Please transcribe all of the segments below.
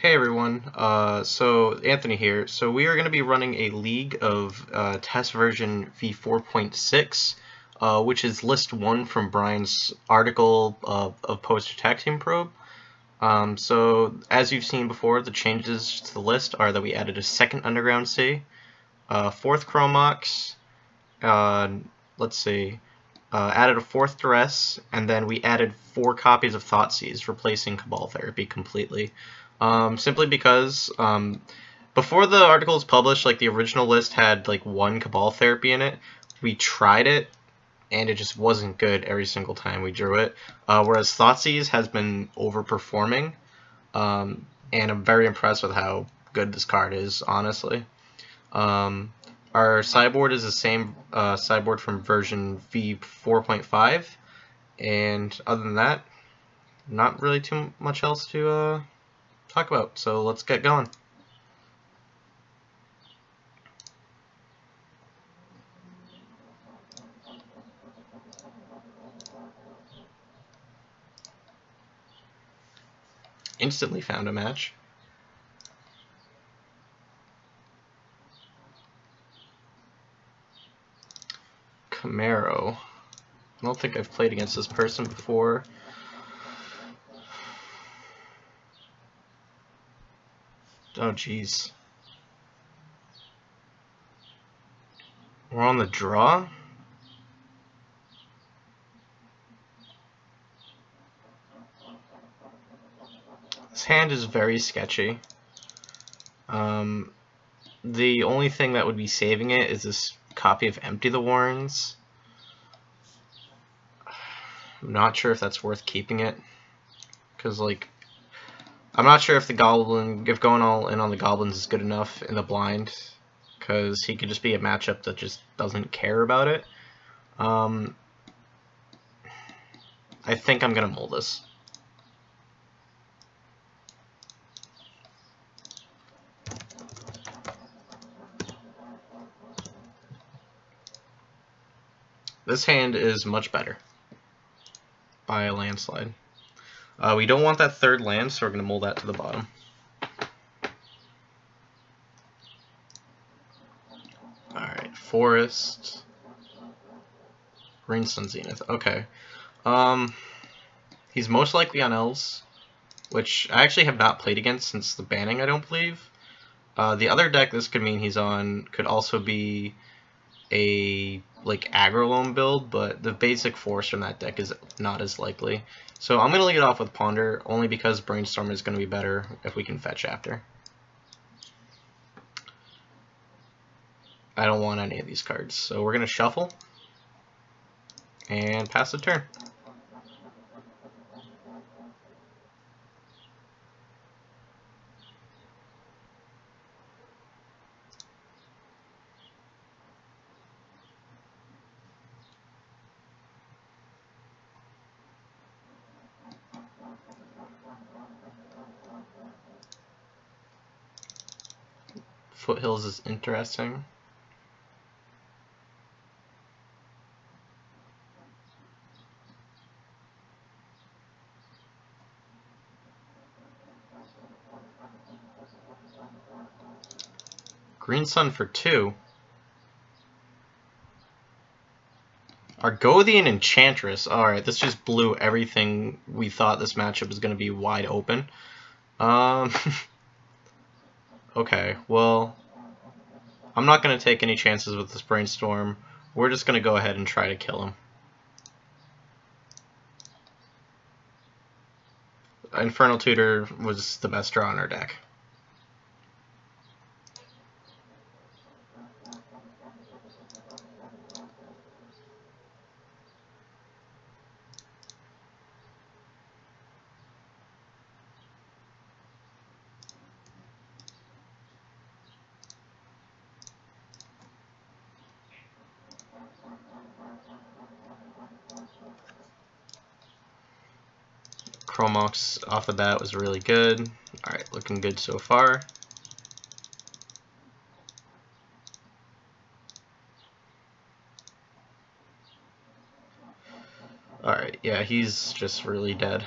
Hey everyone, so Anthony here. So we are going to be running a league of test version v4.6, which is list 1 from Brian's article of Poster Tag Team Probe. So as you've seen before, the changes to the list are that we added a second Underground C, fourth Chromox, added a fourth Duress, and then we added 4 copies of Thoughtseize, replacing Cabal Therapy completely. Simply because before the article was published, like the original list had like 1 Cabal Therapy in it. We tried it, and it just wasn't good every single time we drew it. Whereas Thoughtseize has been overperforming, and I'm very impressed with how good this card is, honestly. Our sideboard is the same sideboard from version v4.5, and other than that, not really too much else to talk about, so let's get going. Instantly found a match. Camaro. I don't think I've played against this person before. Oh jeez. We're on the draw? This hand is very sketchy. The only thing that would be saving it is this copy of Empty the Warrens. I'm not sure if that's worth keeping it, because like I'm not sure if going all in on the goblins is good enough in the blind, because he could just be a matchup that just doesn't care about it. I think I'm gonna mull this. This hand is much better by a landslide. We don't want that third land, so we're going to mull that to the bottom. Alright, Forest. Green Sun Zenith. Okay. He's most likely on Elves, which I actually have not played against since the banning, I don't believe. The other deck this could mean he's on could also be a like aggro loam build, but the basic force from that deck is not as likely. So I'm going to lead it off with Ponder, only because Brainstorm is going to be better if we can fetch after. I don't want any of these cards, so we're going to shuffle and pass the turn. Foothills is interesting. Green Sun for 2. Argothian Enchantress. Alright, this just blew everything we thought this matchup was going to be wide open. Okay, well, I'm not going to take any chances with this Brainstorm. We're just going to go ahead and try to kill him. Infernal Tutor was the best draw on our deck. Chromox off the bat was really good. Alright, looking good so far. Alright, yeah, he's just really dead.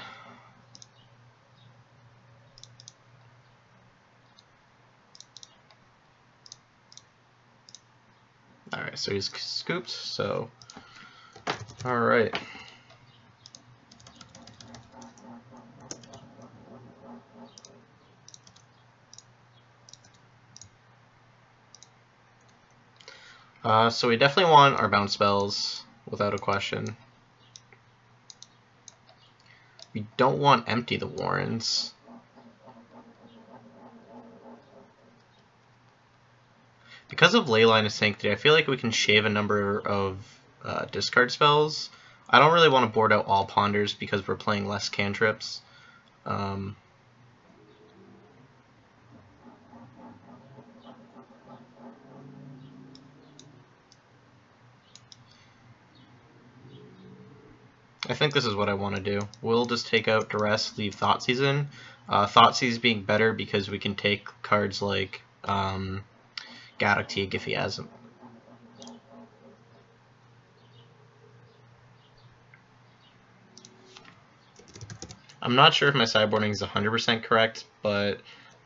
so he's scooped, so alright. So we definitely want our bounce spells, without a question. We don't want empty the Warrens. Because of Leyline of Sanctity, I feel like we can shave a number of discard spells. I don't really want to board out all Ponders because we're playing less cantrips. I think this is what I want to do. We'll just take out Duress, leave Thoughtseize in. Thoughtseize being better because we can take cards like Gaddock if he has them. I'm not sure if my sideboarding is 100% correct, but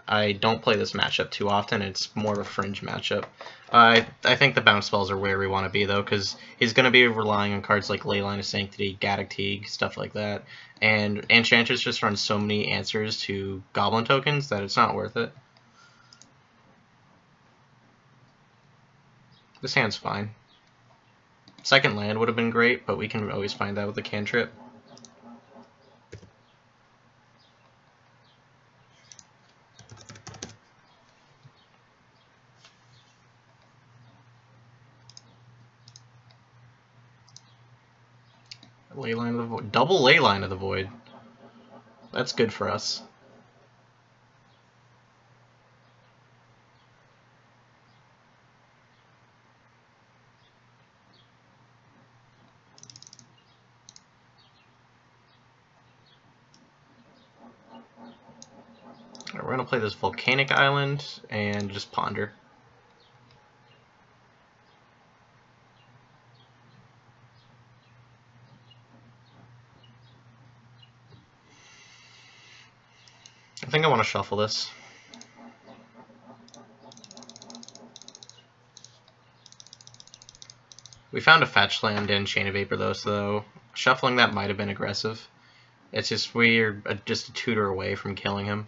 I don't play this matchup too often. It's more of a fringe matchup. I think the bounce spells are where we want to be, though, because he's going to be relying on cards like Leyline of Sanctity, Gaddock, stuff like that. And Enchantress just runs so many answers to Goblin tokens that it's not worth it. This hand's fine. Second land would have been great, but we can always find that with a cantrip. Leyline of the Void. Double Leyline of the Void. That's good for us. Alright, we're going to play this Volcanic Island and just ponder. I think I want to shuffle this. We found a fetch land in Chain of Vapor though, so shuffling that might have been aggressive. It's just we're just a tutor away from killing him.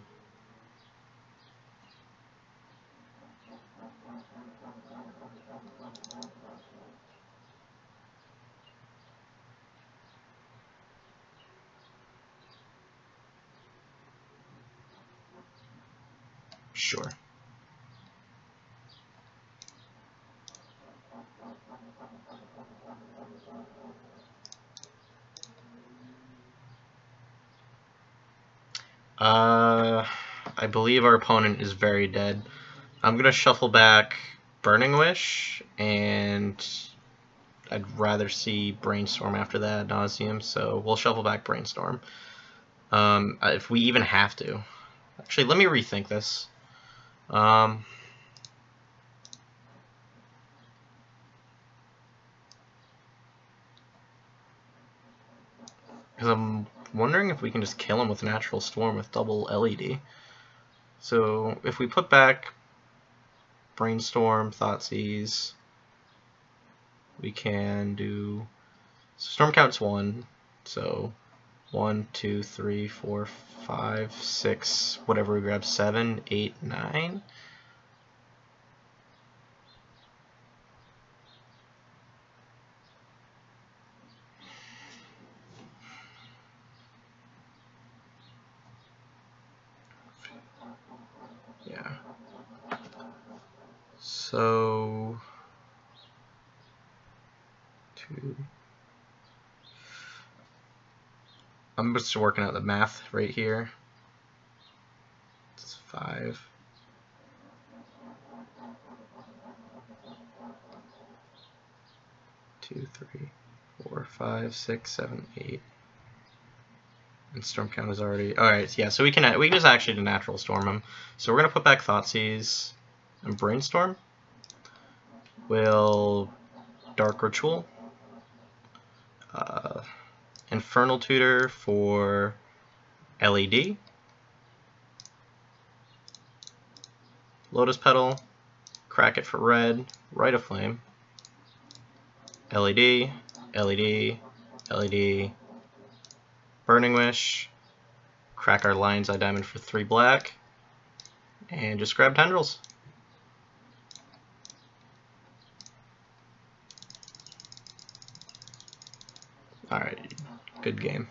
Sure. I believe our opponent is very dead. I'm gonna shuffle back Burning Wish, and I'd rather see Brainstorm after that ad nauseum, so we'll shuffle back Brainstorm. If we even have to. Actually, let me rethink this. Because I'm wondering if we can just kill him with Natural Storm with double LED. So if we put back Brainstorm, Thoughtseize, we can do Storm Count's 1, so 1, 2, 3, 4, 5, 6, whatever we grab, 7, 8, 9. Yeah. So 2. I'm just working out the math right here. It's 5. 2, 3, 4, 5, 6, 7, 8. And Storm Count is already... Alright, yeah, so we can just actually Natural Storm him. So we're going to put back Thoughtseize and Brainstorm. We'll Dark Ritual. Infernal Tutor for LED. Lotus Petal. Crack it for red. Rite of Flame. LED, LED, LED, Burning Wish, crack our Lion's Eye Diamond for 3 black, and just grab Tendrils. Alright, good game.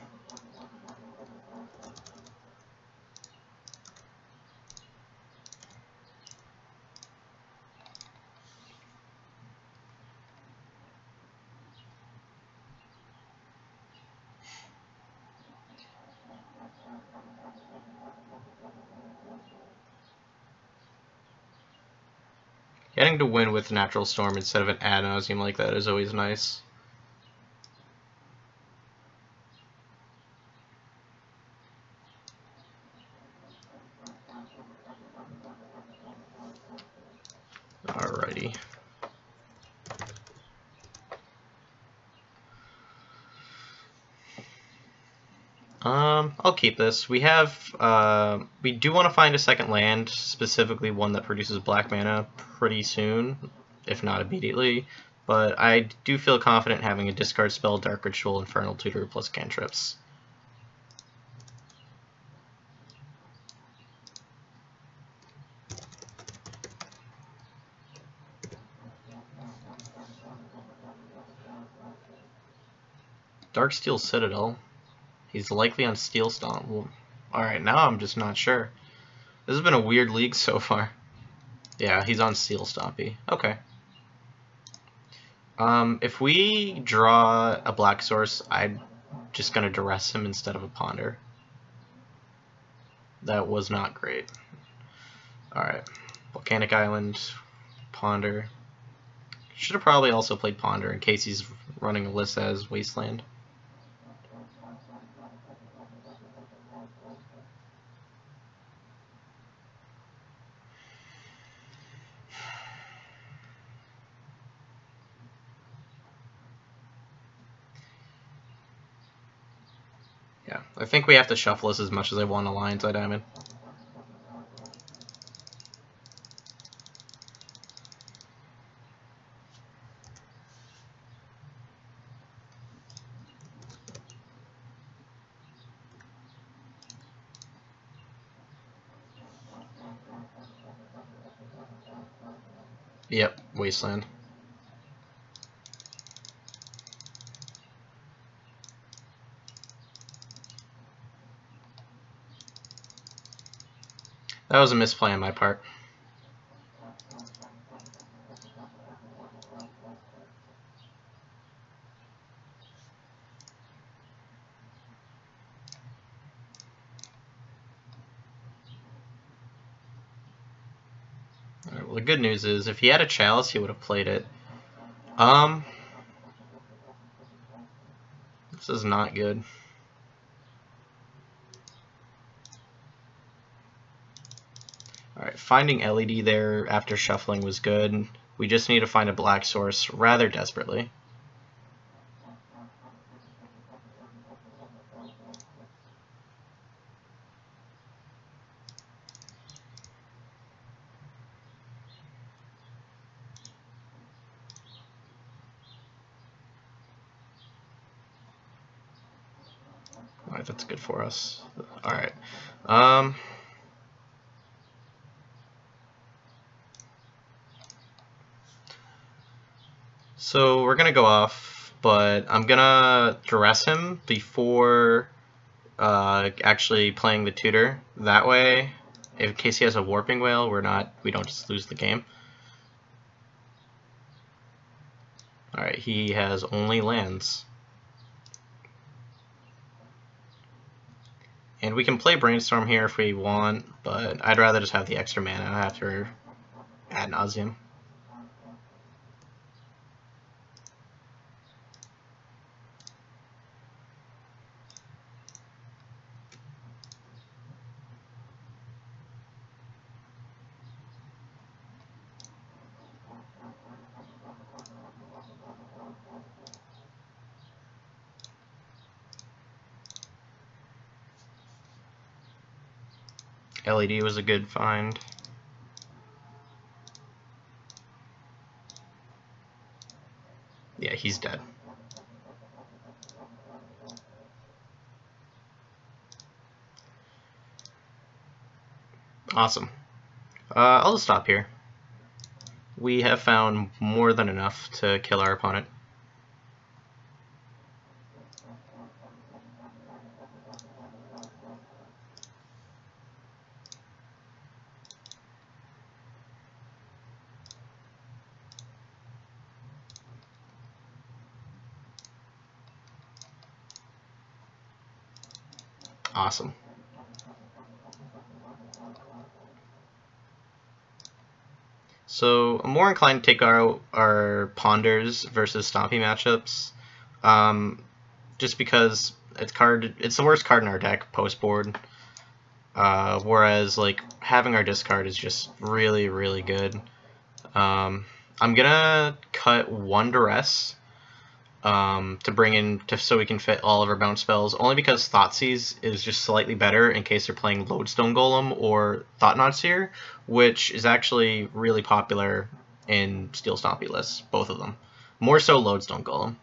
Getting to win with Natural Storm instead of an ad nauseam like that is always nice. Alrighty. I'll keep this. We have, we do want to find a second land, specifically one that produces black mana pretty soon, if not immediately, but I do feel confident having a discard spell, Dark Ritual, Infernal Tutor, plus cantrips. Darksteel Citadel. He's likely on Steel Stomp. Well, alright, now I'm just not sure. This has been a weird league so far. Yeah, he's on Steel Stompy. Okay. If we draw a black source, I'm just gonna duress him instead of a ponder. That was not great. Alright. Volcanic Island, ponder. Should have probably also played ponder in case he's running Alyssa as Wasteland. Yeah, I think we have to shuffle this as much as I want a Lion's Eye Diamond. Yep, Wasteland. That was a misplay on my part. Alright, well, the good news is if he had a Chalice, he would have played it. This is not good. Alright, finding LED there after shuffling was good. We just need to find a black source rather desperately. Alright, that's good for us. Alright. So we're gonna go off, but I'm gonna duress him before actually playing the tutor. That way, in case he has a Warping Whale, we don't just lose the game. Alright, he has only lands. And we can play Brainstorm here if we want, but I'd rather just have the extra mana after ad nauseam. LED was a good find. Yeah, Yeah, he's dead. Awesome. I'll just stop here. We have found more than enough to kill our opponent. Awesome. So I'm more inclined to take our Ponders versus Stompy matchups, just because it's the worst card in our deck post board. Whereas like having our discard is just really, really good. I'm gonna cut 1 Duress to bring in so we can fit all of our bounce spells, only because Thoughtseize is just slightly better in case they're playing Lodestone Golem or Thought-Knot Seer, which is actually really popular in Steel Stompy lists, both of them. More so Lodestone Golem.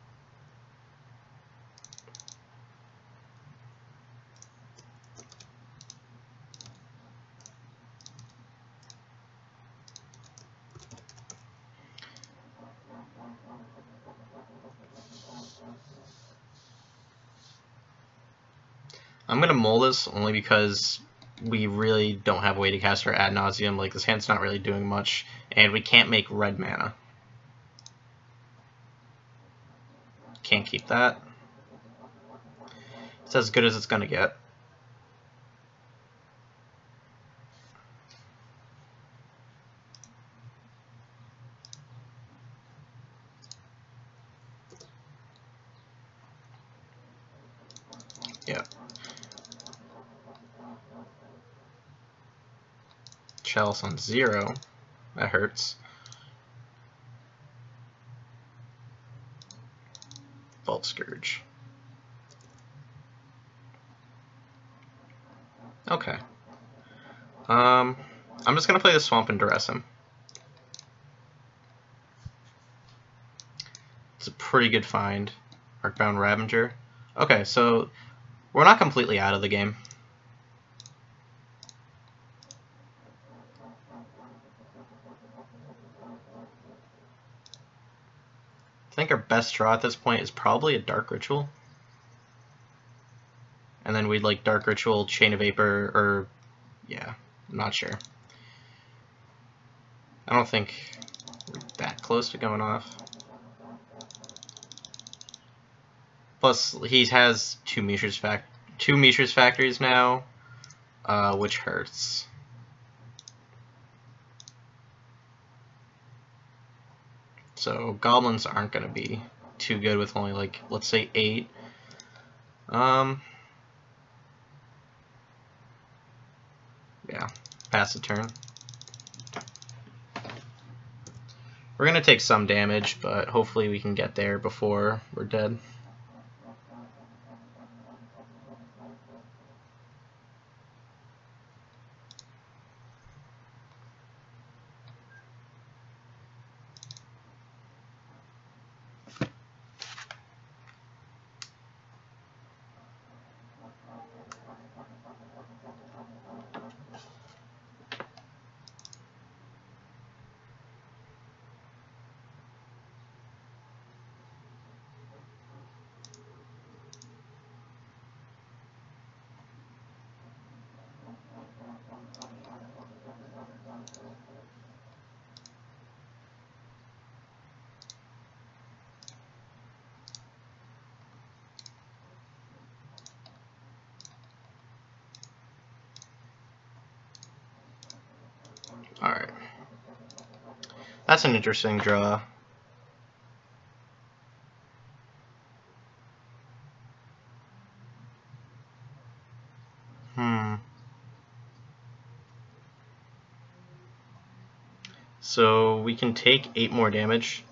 I'm going to mull this only because we really don't have a way to cast our Ad Nauseam. Like, this hand's not really doing much, and we can't make red mana. Can't keep that. It's as good as it's going to get. Yeah. Chalice on 0. That hurts. Vault Scourge. Okay. I'm just gonna play the Swamp and Duress him. It's a pretty good find. Arcbound Ravager. Okay, so we're not completely out of the game. I think our best draw at this point is probably a Dark Ritual. And then we'd like Dark Ritual, Chain of Vapor, or yeah, I'm not sure. I don't think we're that close to going off. Plus, he has two Mishra's Factories now, which hurts. So goblins aren't going to be too good with only like, let's say 8. Yeah, pass the turn. We're going to take some damage, but hopefully we can get there before we're dead. Alright. That's an interesting draw. So we can take 8 more damage.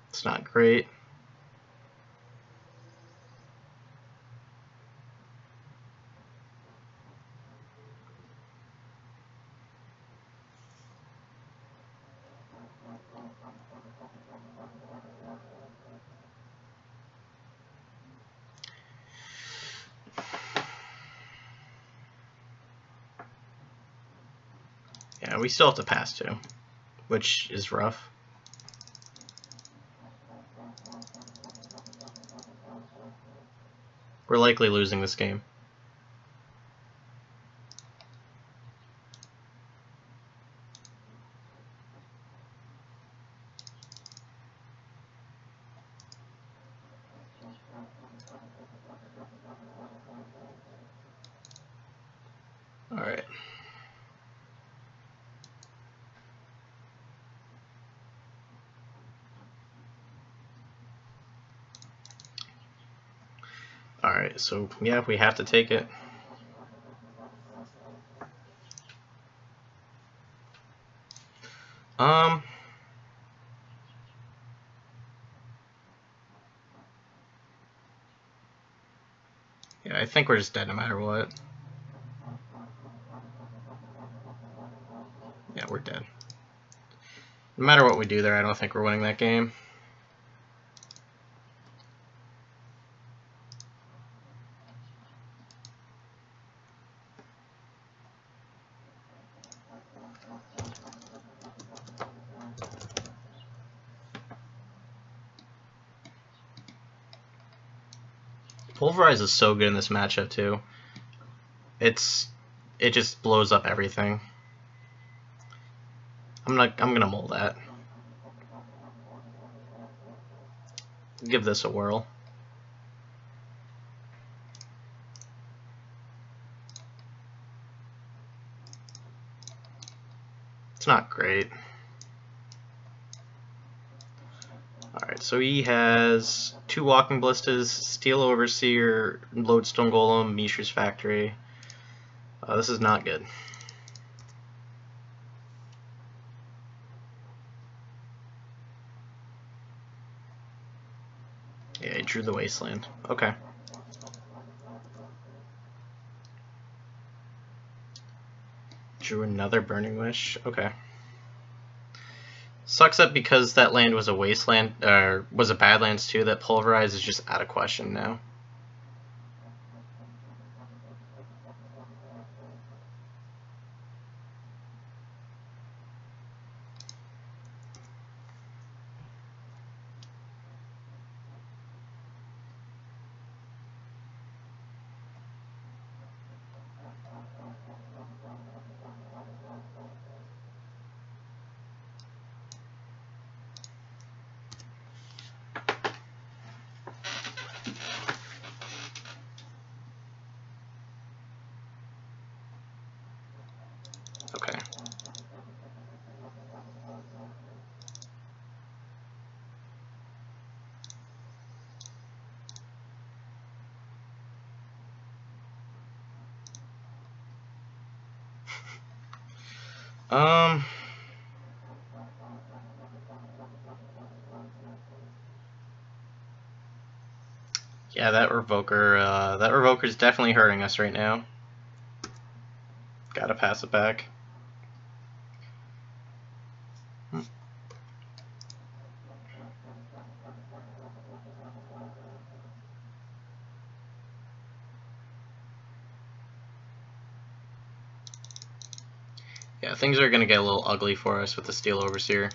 It's not great. Yeah, we still have to pass too, which is rough. We're likely losing this game. Alright. Alright, so yeah, we have to take it. Yeah, I think we're just dead no matter what. Yeah, we're dead. No matter what we do there, I don't think we're winning that game. Pulverize is so good in this matchup too. It just blows up everything. I'm gonna mull that. Give this a whirl. It's not great. Alright, so he has 2 Walking Ballistas, Steel Overseer, Lodestone Golem, Mishra's Factory. This is not good. Yeah, he drew the Wasteland. Okay. Drew another Burning Wish. Okay. Sucks that because that land was a wasteland, or was a Badlands too, that Pulverize is just out of question now. Okay. Yeah, that revoker is definitely hurting us right now. Gotta pass it back. Yeah, things are gonna get a little ugly for us with the Steel Overseer.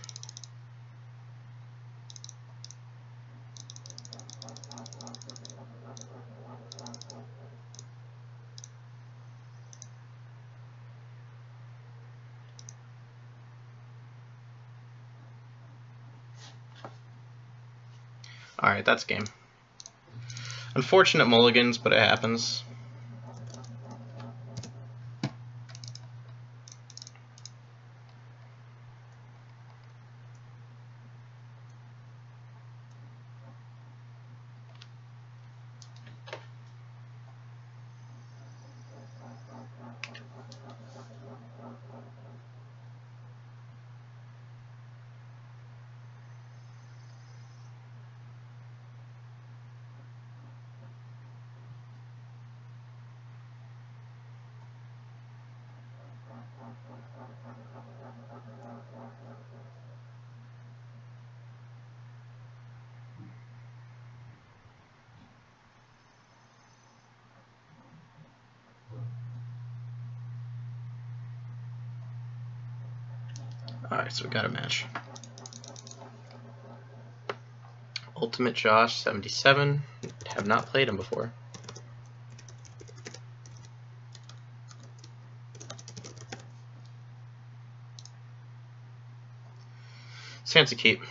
Alright, that's game. Unfortunate mulligans, but it happens. Alright, so we got a match. Ultimate Josh 77. Have not played him before. Chance to keep.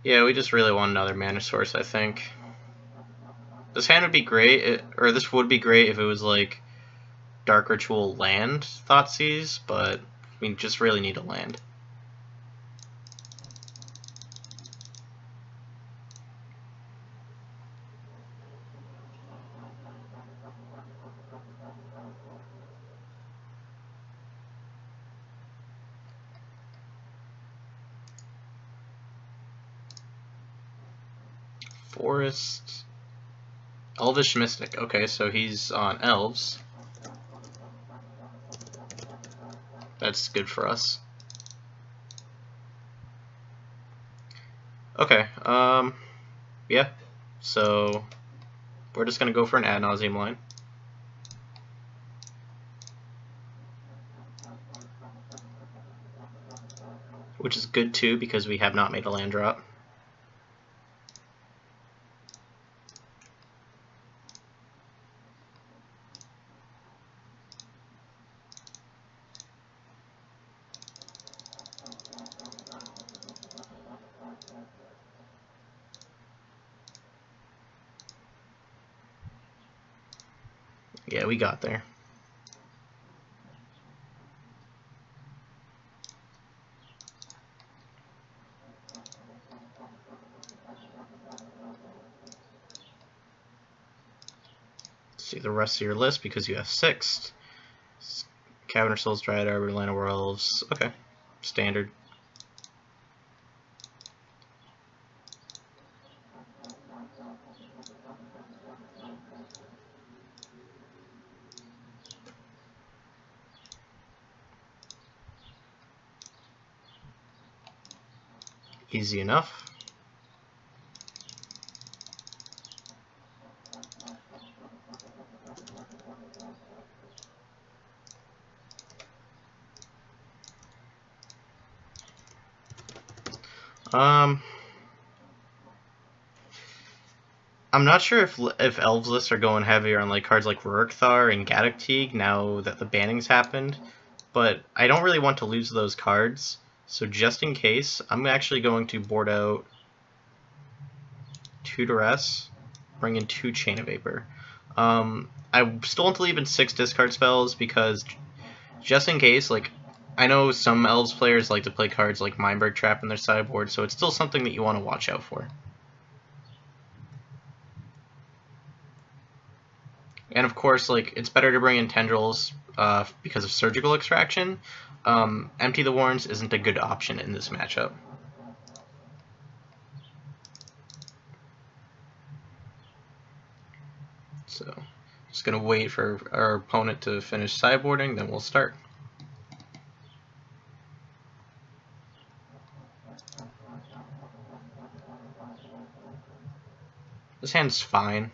Yeah, we just really want another mana source, I think. This hand would be great, or this would be great if it was like Dark Ritual land Thoughtseize, but we just really need a land. Forest. Elvish Mystic. Okay, so he's on elves. That's good for us. Okay, yeah. So we're just gonna go for an ad nauseam line. Which is good too because we have not made a land drop. Yeah, we got there. See the rest of your list because you have 6. Cavern of Souls, Dryad Arbor, Land of Werewolves. Okay, standard. Easy enough. I'm not sure if Elves lists are going heavier on like cards like Rurikthar and Gaddock Teeg now that the banning's happened, but I don't really want to lose those cards, so just in case, I'm actually going to board out 2 Duress, bring in 2 Chain of Vapor. I still want to leave in 6 discard spells because just in case, like, I know some Elves players like to play cards like Mindbreak Trap in their sideboard, so it's still something that you want to watch out for. And of course, like, it's better to bring in Tendrils because of Surgical Extraction. Empty the Warrens isn't a good option in this matchup. So, just going to wait for our opponent to finish sideboarding, then we'll start. This hand's fine.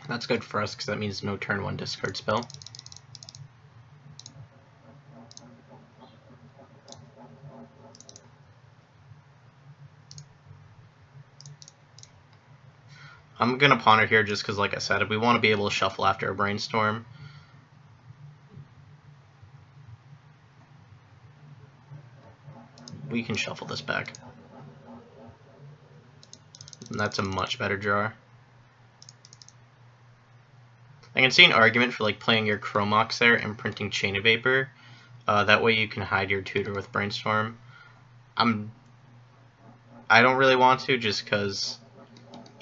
That's good for us because that means no turn 1 discard spell. I'm gonna ponder here just because, like I said, we want to be able to shuffle after a brainstorm. We can shuffle this back. And that's a much better draw. I can see an argument for like playing your Chromox there and printing Chain of Vapor. That way you can hide your tutor with Brainstorm. I don't really want to, just because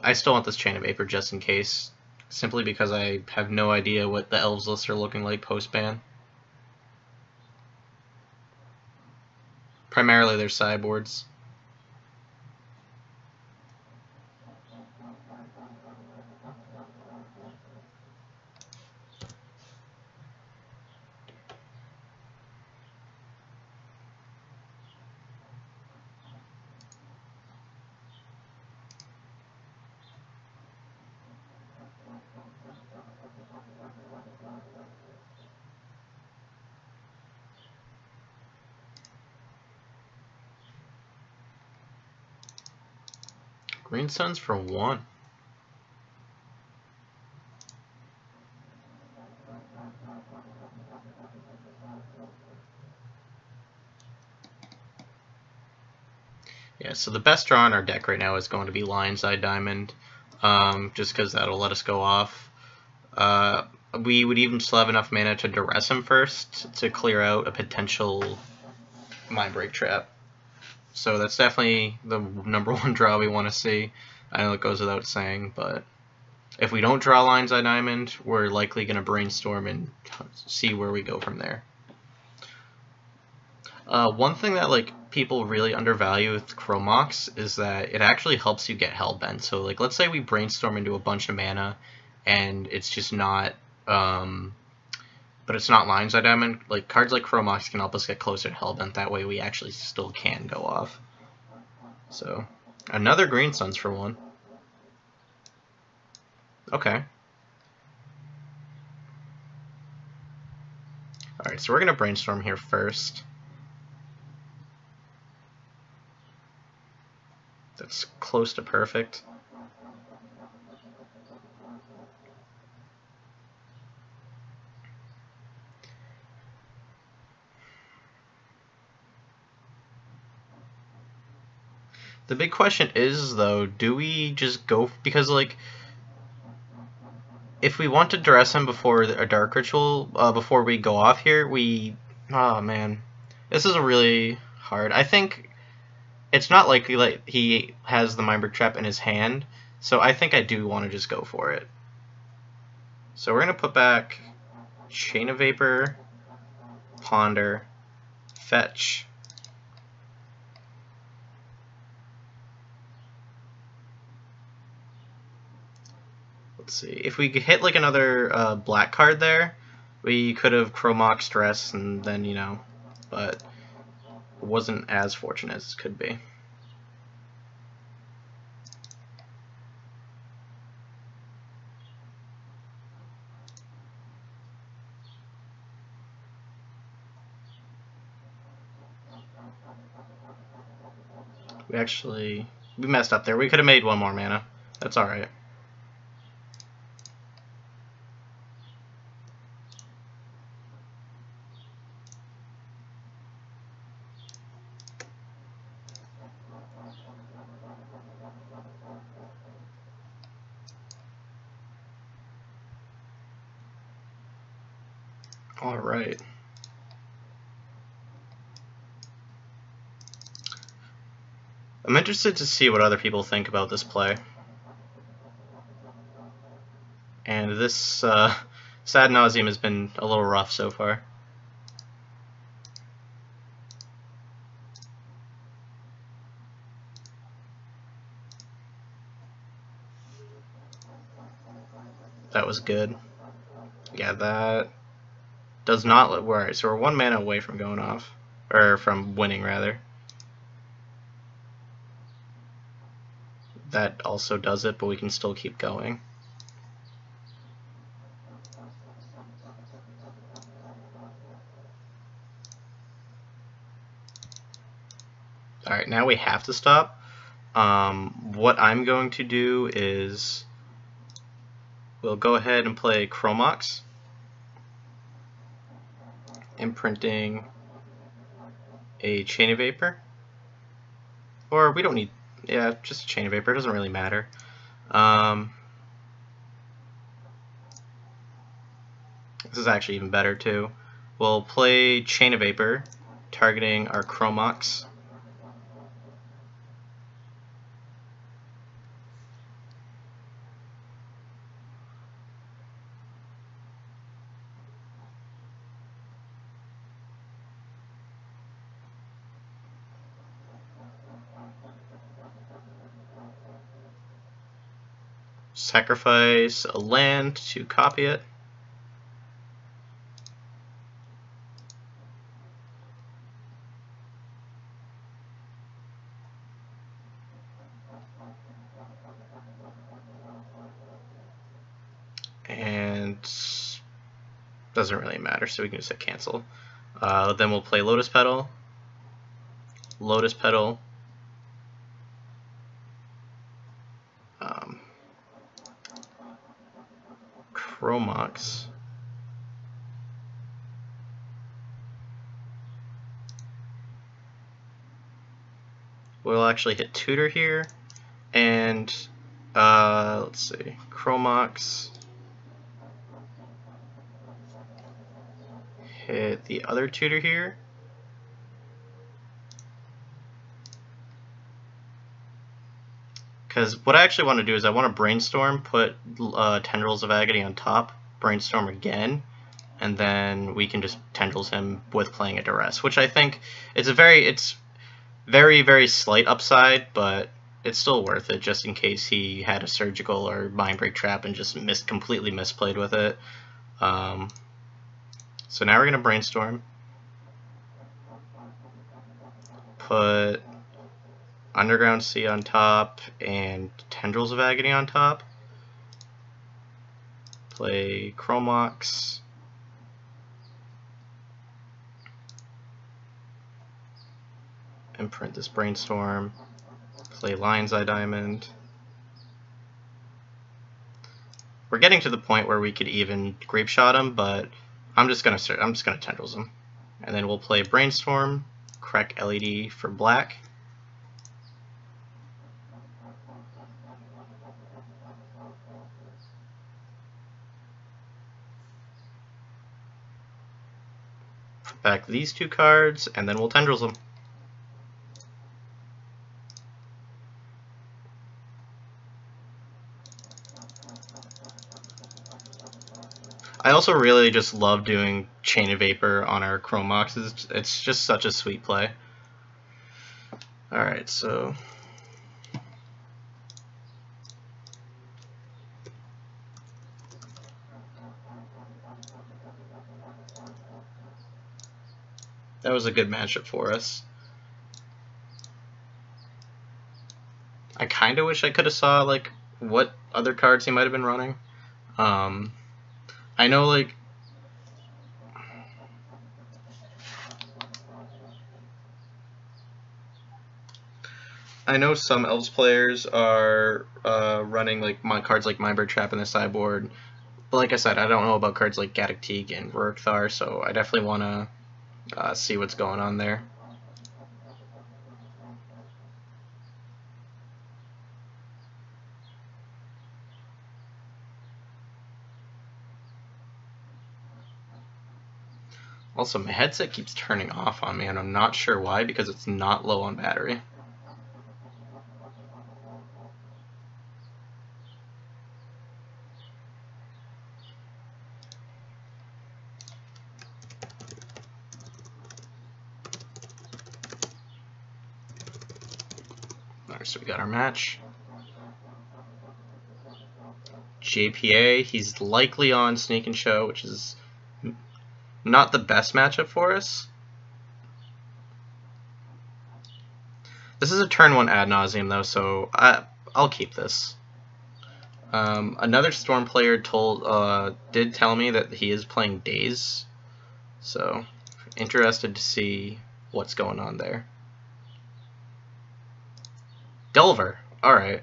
I still want this Chain of Vapor just in case. Simply because I have no idea what the Elves lists are looking like post-ban. Primarily their sideboards. Green Suns for 1. Yeah, so the best draw in our deck right now is going to be Lion's Eye Diamond, just because that'll let us go off. We would even still have enough mana to duress him first to clear out a potential Mindbreak trap. So that's definitely the #1 draw we want to see. I know it goes without saying, but if we don't draw Lion's Eye Diamond, we're likely going to brainstorm and see where we go from there. One thing that like people really undervalue with Chromox is that it actually helps you get Hellbent. So like, let's say we brainstorm into a bunch of mana, and it's just not, but it's not Lion's Eye Diamond. Like cards like Chromox can help us get closer to Hellbent. That way we actually still can go off. So another Green Suns for 1. Okay. Alright, so we're going to brainstorm here first. That's close to perfect. The big question is, though, do we just go, because like, if we want to duress him before a Dark Ritual, before we go off here, oh man, this is really hard. I think it's not likely that he has the Mindbreak Trap in his hand, so I think I do want to just go for it. So we're going to put back Chain of Vapor, Ponder, Fetch. Let's see, if we hit like another black card there, we could have Chromox Stress and then, you know, but it wasn't as fortunate as it could be. We messed up there. We could have made 1 more mana. That's alright. Alright. I'm interested to see what other people think about this play. And this Sad Nauseam has been a little rough so far. That was good. Yeah, that does not look right. So we're 1 mana away from going off, or from winning rather. That also does it, but we can still keep going. Alright, now we have to stop. What I'm going to do is we'll go ahead and play Chromox, imprinting a Chain of Vapor. Or we don't need, yeah, just a Chain of Vapor, it doesn't really matter. This is actually even better too. We'll play Chain of Vapor, targeting our Chromox. Sacrifice a land to copy it. And doesn't really matter, so we can just hit cancel. Then we'll play Lotus Petal, Chromox, we'll actually hit Tutor here, and let's see, Chromox, hit the other Tutor here, because what I actually want to do is I want to Brainstorm, put Tendrils of Agony on top, Brainstorm again, and then we can just Tendrils him with playing a Duress, which I think it's very, very slight upside, but it's still worth it just in case he had a Surgical or Mindbreak Trap and just completely misplayed with it. So now we're going to Brainstorm, put Underground Sea on top and Tendrils of Agony on top, play Chromox, imprint this Brainstorm, play Lion's Eye Diamond. We're getting to the point where we could even Grape Shot him, but I'm just gonna Tendrils him, and then we'll play Brainstorm, crack LED for black. Back these two cards, and then we'll Tendrils them. I also really just love doing Chain of Vapor on our Chromox. It's just such a sweet play. Alright, so that was a good matchup for us. I kind of wish I could have saw like what other cards he might have been running. I know like some Elves players are running like cards like Mindbreak Trap in the sideboard, but like I said, I don't know about cards like Gaddock Teeg and Rurikthar, so I definitely want to see what's going on there. Also, my headset keeps turning off on me, and I'm not sure why, because it's not low on battery. Alright, so we got our match. JPA, he's likely on Sneak and Show, which is not the best matchup for us. This is a turn 1 ad nauseum though, so I'll keep this. Another Storm player did tell me that he is playing Daze, so interested to see what's going on there. Delver, alright.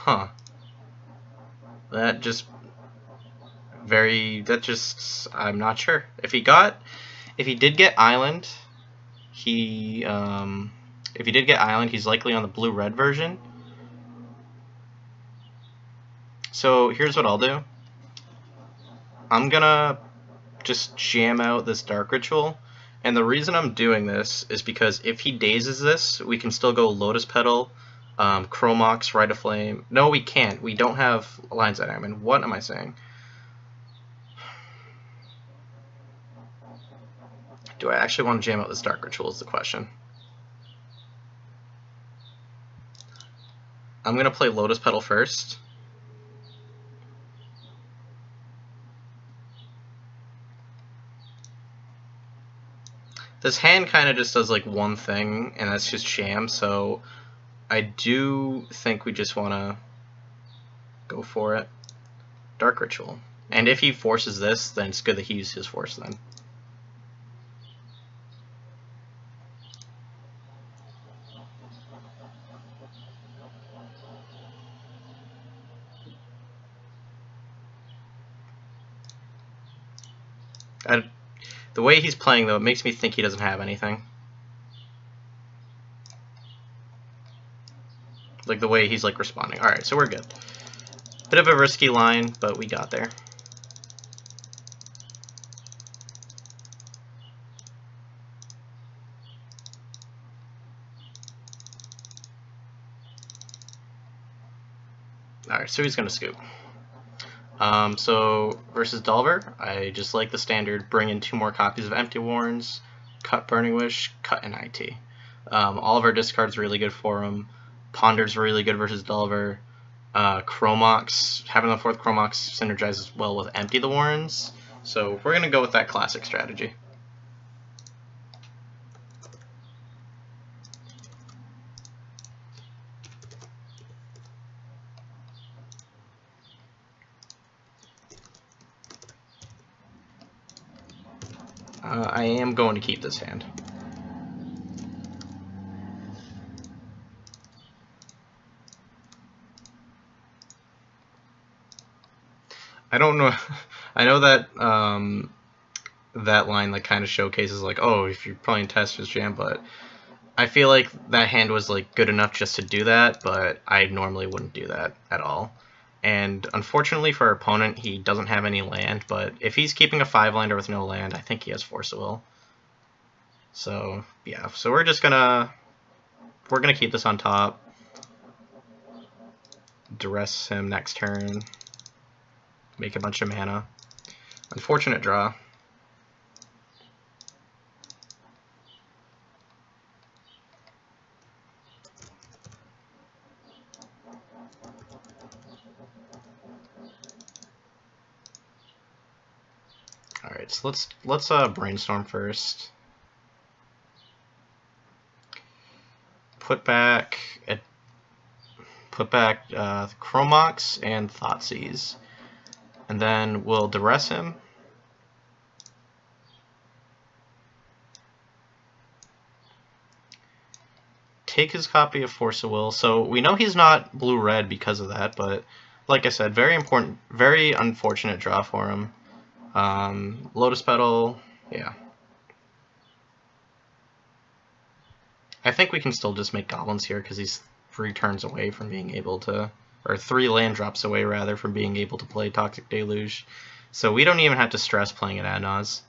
Huh. That just I'm not sure. If he did get Island, he's likely on the blue-red version. So here's what I'll do. I'm gonna just jam out this Dark Ritual, and the reason I'm doing this is because if he dazes this, we can still go Lotus Petal, Chromox, Rite of Flame. No, we can't. We don't have Lion's Eye Diamond. What am I saying? Do I actually want to jam out this Dark Ritual is the question. I'm going to play Lotus Petal first. This hand kind of just does like one thing, and that's just jam, so I do think we just want to go for it. Dark Ritual. And if he forces this, then it's good that he used his force then. The way he's playing, though, it makes me think he doesn't have anything. Like, the way he's, like, responding. Alright, so we're good. Bit of a risky line, but we got there. Alright, so he's going to scoop. So versus Delver, I just like the standard, bring in 2 more copies of Empty Warrens, cut Burning Wish, cut an IT. All of our discards really good for him. Ponder's really good versus Delver. Chromox, having the 4th Chromox synergizes well with Empty the Warrens, so we're going to go with that classic strategy. I am going to keep this hand. I don't know. I know that that line like kind of showcases like, oh, if you're playing test, just jam, but I feel like that hand was like good enough just to do that, but I normally wouldn't do that at all. And unfortunately for our opponent, he doesn't have any land, but if he's keeping a 5-lander with no land, I think he has Force of Will. So, yeah, so we're gonna keep this on top. Duress him next turn. Make a bunch of mana. Unfortunate draw. Alright, so let's brainstorm first. Put back Chromox and Thoughtseize. And then we'll duress him. Take his copy of Force of Will. So we know he's not blue-red because of that, but like I said, very important, very unfortunate draw for him. Lotus Petal, yeah. I think we can still just make goblins here because he's 3 turns away from being able to, or 3 land drops away rather from being able to play Toxic Deluge. So we don't even have to stress playing it ad nauseam.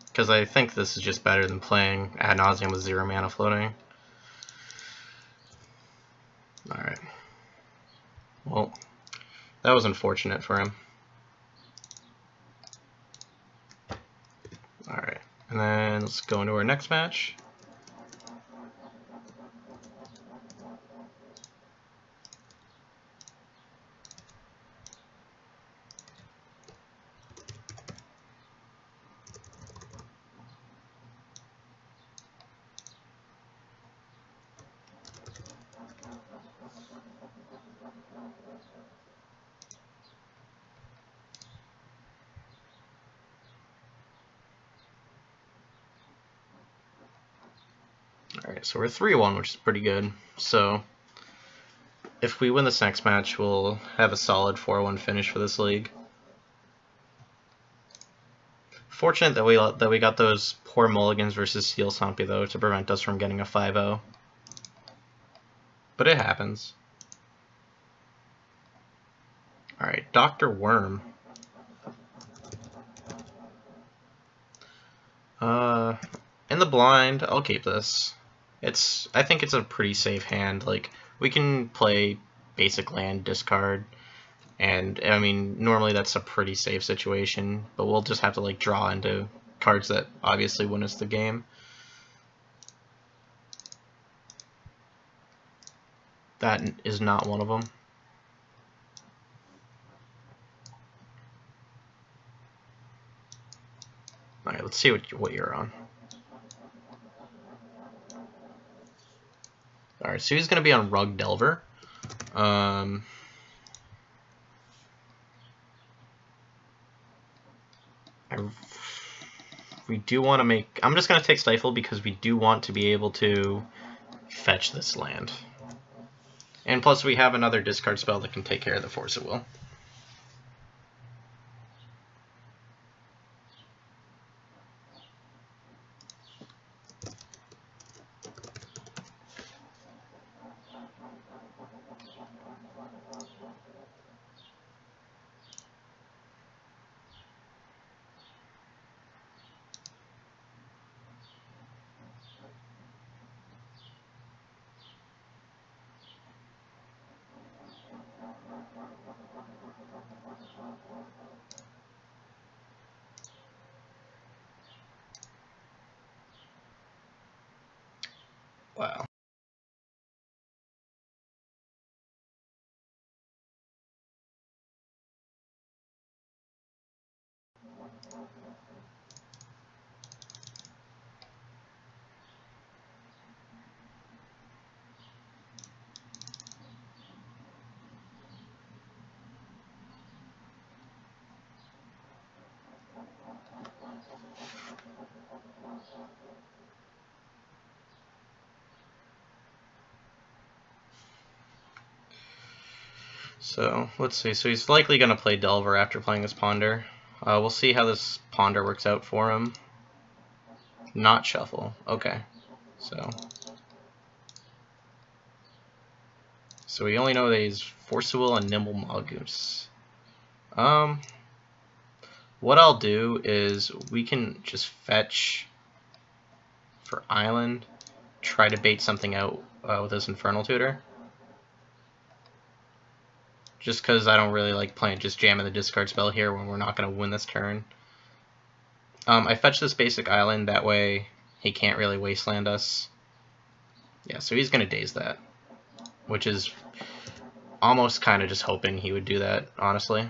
Because I think this is just better than playing ad nauseam with 0 mana floating. Alright. Well, that was unfortunate for him. Alright, and then let's go into our next match. Alright, so we're 3-1, which is pretty good. So if we win this next match, we'll have a solid 4-1 finish for this league. Fortunate that we got those poor mulligans versus Steel Stompy, though, to prevent us from getting a 5-0. But it happens. Alright, Dr. Worm. In the blind, I'll keep this. I think it's a pretty safe hand. Like, we can play basic land, discard, and I mean, normally that's a pretty safe situation, but we'll just have to like draw into cards that obviously win us the game. That is not one of them. Alright, let's see what you're on. Alright, so he's going to be on Rug Delver. We do want to make... I'm just going to take Stifle because we do want to be able to fetch this land. And plus we have another discard spell that can take care of the Force of Will. Wow. So, let's see. So he's likely going to play Delver after playing this Ponder. We'll see how this Ponder works out for him. Not Shuffle. Okay. So we only know that he's Force of Will and Nimble Mongoose. What I'll do is we can just fetch for Island, try to bait something out with this Infernal Tutor. Just because I don't really like playing just jamming the discard spell here when we're not going to win this turn. I fetch this basic island, that way he can't really wasteland us. Yeah, so he's going to daze that, which is almost kind of just hoping he would do that, honestly.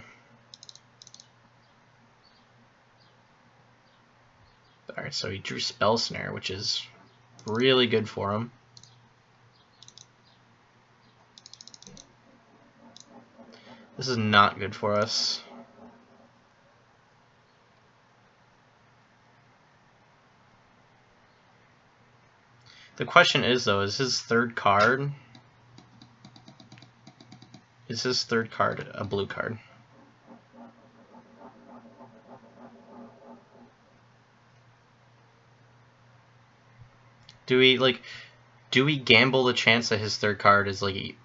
Alright, so he drew Spell Snare, which is really good for him. This is not good for us. The question is, though, is his third card a blue card? Do we gamble the chance that his third card is like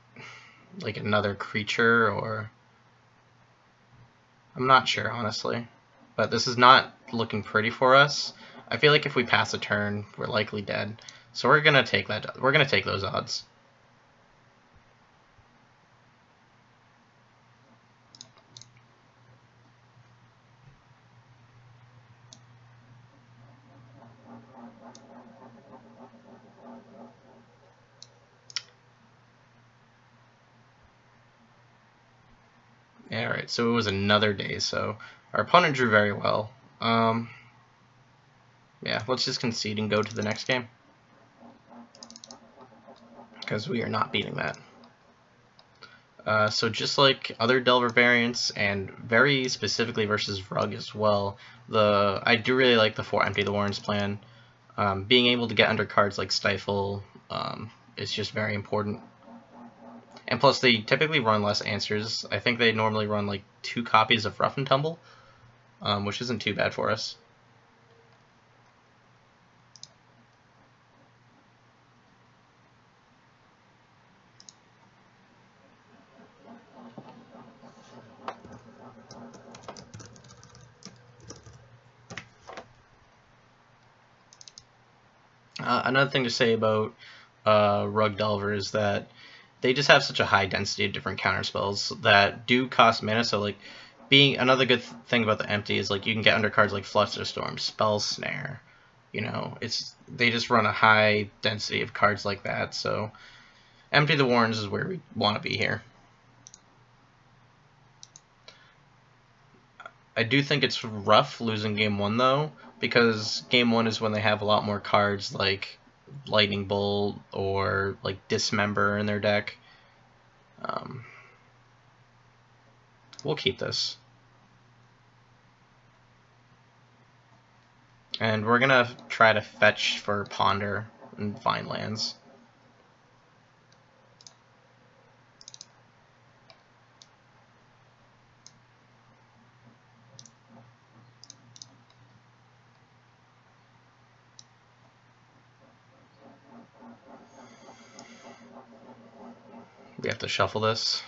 another creature, or I'm not sure, honestly. But this is not looking pretty for us. I feel like if we pass a turn, we're likely dead. So we're gonna take that. We're gonna take those odds. Alright, so it was another day, so our opponent drew very well. Yeah, let's just concede and go to the next game. Because we are not beating that. So just like other Delver variants, and very specifically versus Rug as well, I do really like the 4 Empty the Warrens plan. Being able to get under cards like Stifle is just very important. And plus, they typically run less answers. I think they normally run like 2 copies of Rough and Tumble, which isn't too bad for us. Another thing to say about Rug Delver is that they just have such a high density of different counter spells that do cost mana. So like, being another good thing about the empty is like you can get under cards like Flusterstorm, Spell Snare. You know, they just run a high density of cards like that. So Empty the Warrens is where we want to be here. I do think it's rough losing game 1 though, because game 1 is when they have a lot more cards like Lightning Bolt or like Dismember in their deck. We'll keep this. And we're gonna try to fetch for Ponder and find lands. We have to shuffle this.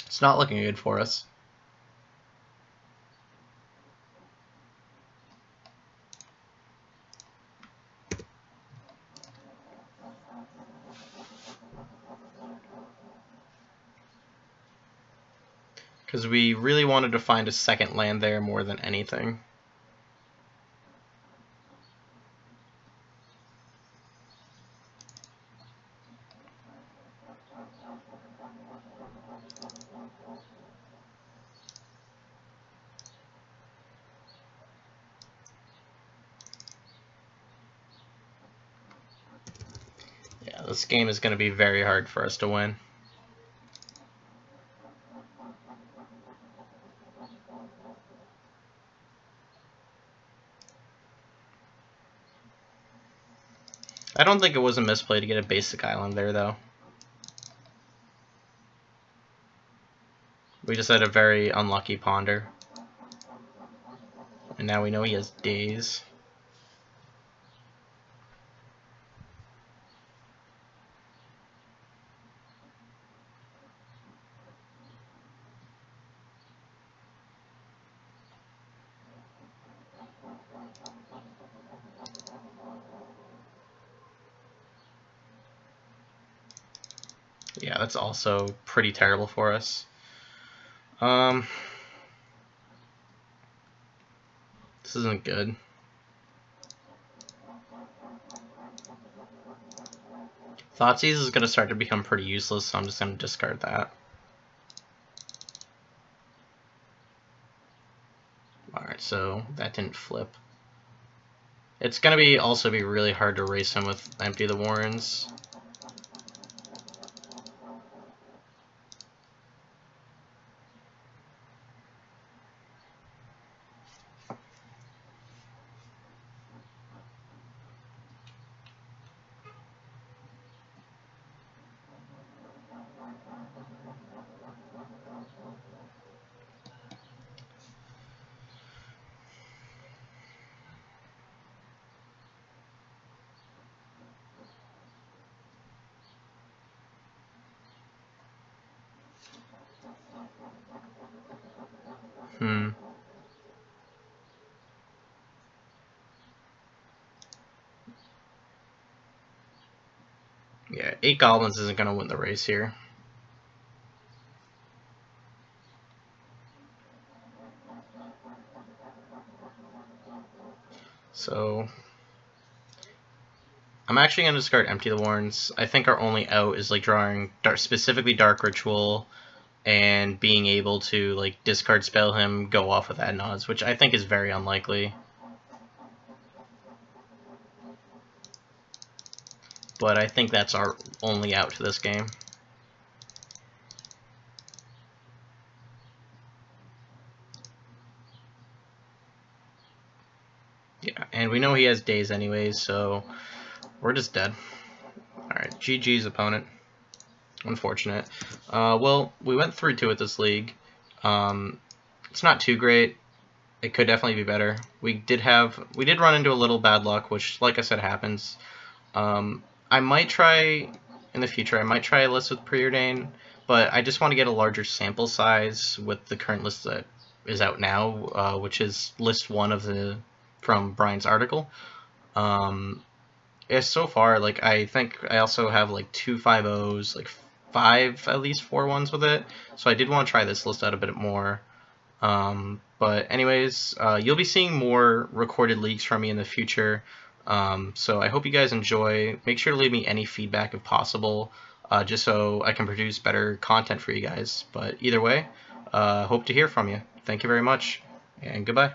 It's not looking good for us. Because we really wanted to find a second land there more than anything. Yeah, this game is going to be very hard for us to win. I don't think it was a misplay to get a basic island there, though. We just had a very unlucky Ponder. And now we know he has Daze. Yeah, that's also pretty terrible for us. This isn't good. Thoughtseize is going to start to become pretty useless, so I'm just going to discard that. Alright, so that didn't flip. It's going to also be really hard to race him with Empty the Warrens. Yeah, 8 goblins isn't going to win the race here. So I'm actually going to discard Empty the Warrens. I think our only out is like drawing specifically Dark Ritual and being able to like discard spell him, go off with Ad Nods, which I think is very unlikely. But I think that's our only out to this game. and we know he has days anyways, so we're just dead. Alright, GG's opponent. Unfortunate. Well, we went 3-2 at this league. It's not too great. It could definitely be better. We did run into a little bad luck, which, like I said, happens. I might try, in the future, I might try a list with Preordain, but I just want to get a larger sample size with the current list that is out now, which is list 1 from Brian's article. Yeah, so far, like, I think I also have like 2 5-0s, like 5 at least 4-1s with it, so I did want to try this list out a bit more. But anyways, you'll be seeing more recorded leagues from me in the future. So I hope you guys enjoy. Make sure to leave me any feedback if possible, just so I can produce better content for you guys. But either way, hope to hear from you. Thank you very much, and goodbye.